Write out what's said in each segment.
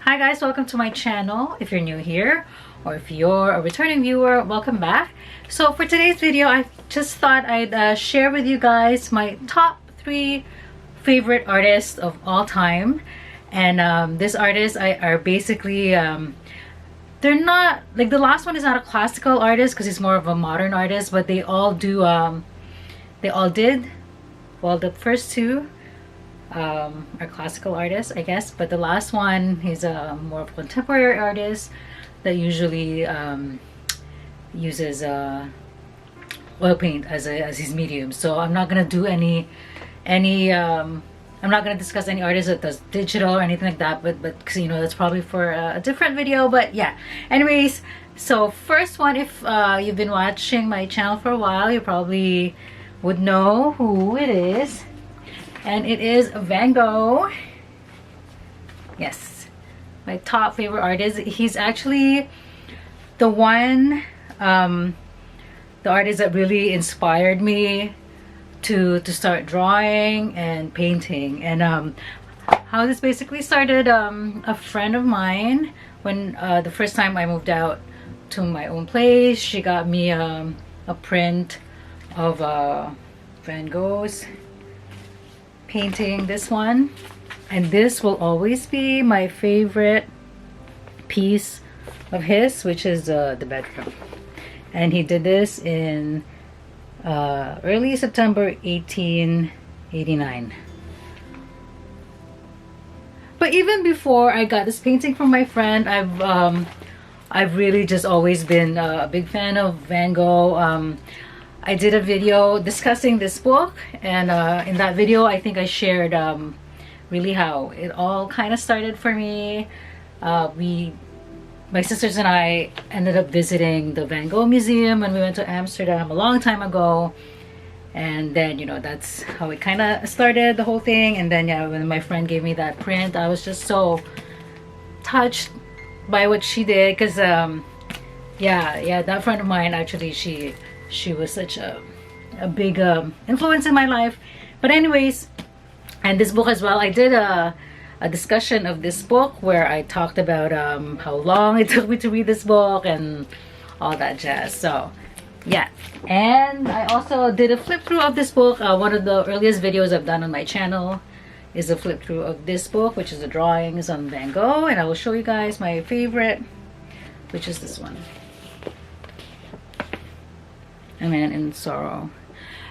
Hi guys, welcome to my channel. If you're new here or if you're a returning viewer, welcome back. So for today's video, I just thought I'd share with you guys my top 3 favorite artists of all time. And these artists are basically they're not like, the last one is not a classical artist because he's more of a modern artist, but they all did, well, the first 2 are classical artists, I guess, but the last one, he's a more of a contemporary artist that usually uses oil paint as his medium. So I'm not gonna do any I'm not gonna discuss any artist that does digital or anything like that, but because you know that's probably for a different video. But yeah, anyways, so first one, if you've been watching my channel for a while, you probably would know who it is. And it is Van Gogh. Yes, my top favorite artist. He's actually the one, the artist that really inspired me to start drawing and painting. And how this basically started, a friend of mine, when the first time I moved out to my own place, she got me a print of Van Gogh's painting, this one, and this will always be my favorite piece of his, which is the bedroom. And he did this in early September 1889. But even before I got this painting from my friend, I've really just always been a big fan of Van Gogh. I did a video discussing this book, and in that video I think I shared really how it all kind of started for me. My sisters and I ended up visiting the Van Gogh Museum when we went to Amsterdam a long time ago, and then, you know, that's how it kind of started, the whole thing. And then, yeah, when my friend gave me that print, I was just so touched by what she did, because yeah, that friend of mine, actually, she was such a big influence in my life. But anyways, and this book as well, I did a discussion of this book where I talked about how long it took me to read this book and all that jazz. So yeah, and I also did a flip through of this book. One of the earliest videos I've done on my channel is a flip through of this book, which is the drawings on Van Gogh, and I will show you guys my favorite, which is this one, A Man in Sorrow.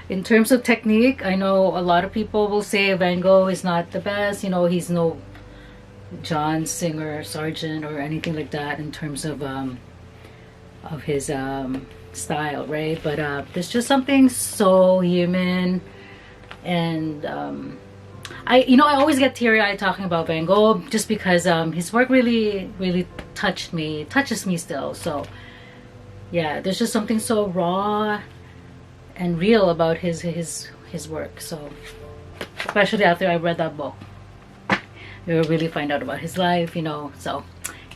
In terms of technique, I know a lot of people will say Van Gogh is not the best. You know, he's no John Singer Sargent or anything like that in terms of his style, right? But there's just something so human, and I always get teary-eyed talking about Van Gogh, just because his work really touches me still. So yeah, there's just something so raw and real about his work. So especially after I read that book, you really find out about his life, you know. So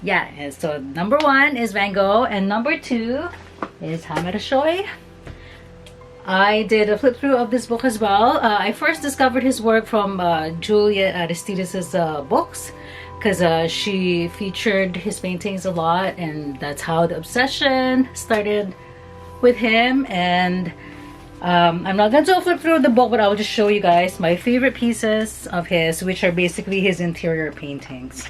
yeah, and so number 1 is Van Gogh, and number 2 is Hammershoi. I did a flip through of this book as well. I first discovered his work from Juliet Aristides's books, because she featured his paintings a lot, and that's how the obsession started with him. And I'm not going to flip through the book, but I'll just show you guys my favorite pieces of his, which are basically his interior paintings.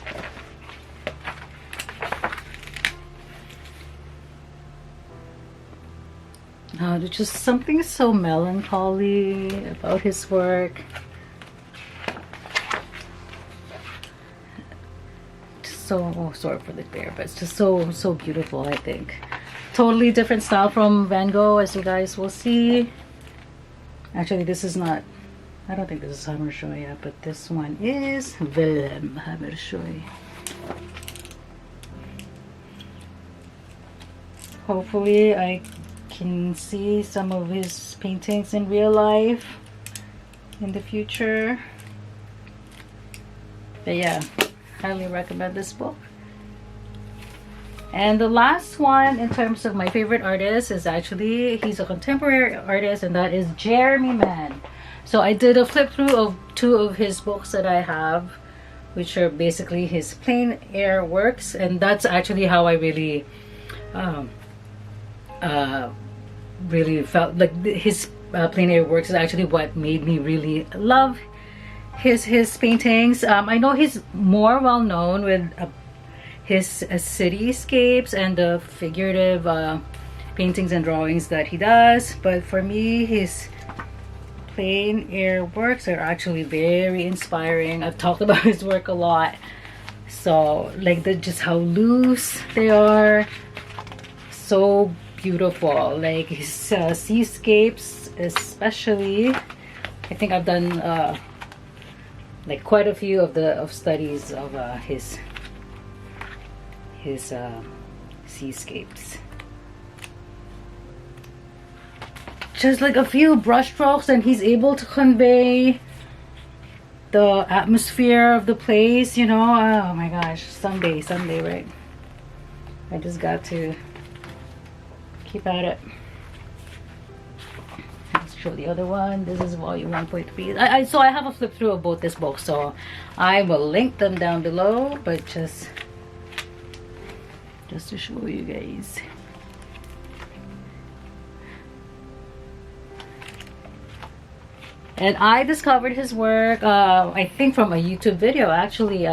There's just something so melancholy about his work. So sorry for the glare, but it's just so beautiful. I think totally different style from Van Gogh, as you guys will see. Actually, this is not, I don't think this is Hammershoi yet, but this one is Willem Hammershoi. Hopefully I can see some of his paintings in real life in the future. But yeah, highly recommend this book. And the last one in terms of my favorite artist is actually, he's a contemporary artist, and that is Mann. So I did a flip through of 2 of his books that I have, which are basically his plein air works, and that's actually how I really really felt like his plein air works is actually what made me really love his paintings. I know he's more well known with his cityscapes and the figurative paintings and drawings that he does, but for me his plein air works are actually very inspiring. I've talked about his work a lot, so like just how loose they are, so beautiful. Like his seascapes especially, I think I've done like quite a few of studies of his seascapes. Just like a few brush strokes and he's able to convey the atmosphere of the place, you know. Oh my gosh, someday, right? I just got to keep at it. Let's show the other one. This is volume 1.3. So I have a flip through of both this book, so I will link them down below, but just to show you guys. And I discovered his work, I think from a YouTube video actually.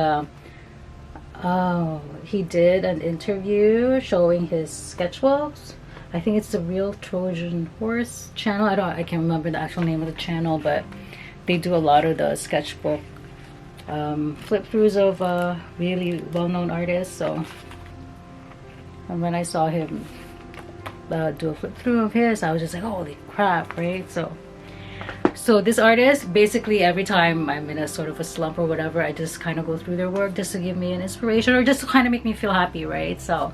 He did an interview showing his sketchbooks. I think it's the Real Trojan Horse channel. I can't remember the actual name of the channel, but they do a lot of the sketchbook flip throughs of really well-known artists. So, and when I saw him do a flip through of his, I was just like, holy crap, right? So this artist, basically every time I'm in a sort of a slump or whatever, I just kind of go through their work just to give me an inspiration or just to kind of make me feel happy, right? So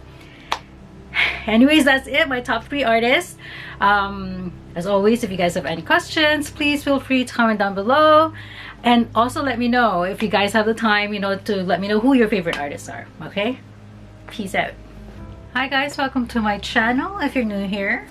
anyways, that's it, my top 3 artists. As always, if you guys have any questions, please feel free to comment down below, and also let me know if you guys have the time, you know, to let me know who your favorite artists are. Okay, peace out. Hi guys, welcome to my channel. If you're new here,